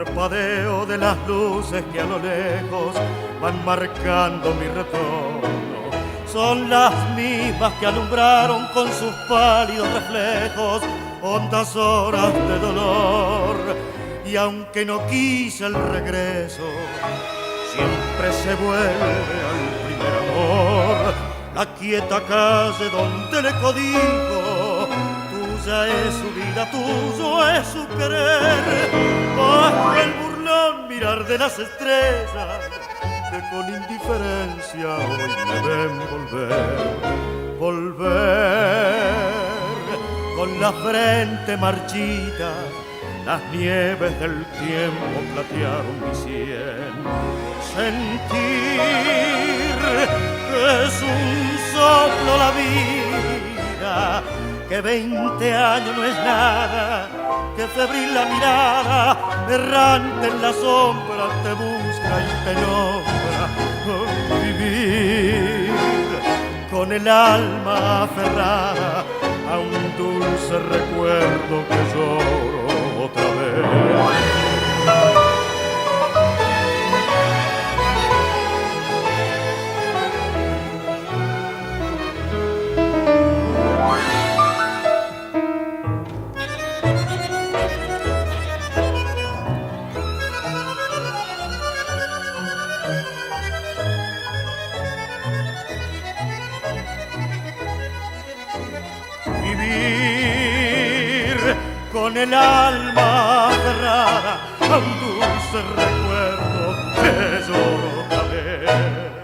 parpadeo de las luces que a lo lejos van marcando mi retorno. Son las mismas que alumbraron con sus pálidos reflejos hondas horas de dolor. Y aunque no quise el regreso, siempre se vuelve al primer amor. La quieta calle donde le codijo, tuya es su vida, tuyo es su querer. Bajo el burlón mirar de las estrellas que con indiferencia hoy me ven volver con la frente marchita. Las nieves del tiempo platearon mi sien. Sentir que es un soplo la vida, que 20 años no es nada, que febril la mirada, errante en la sombra, te busca y te nombra. Vivir con el alma aferrada a un dulce recuerdo que lloro otra vez. Con el alma aferrada a un dulce recuerdo que lloro otra vez.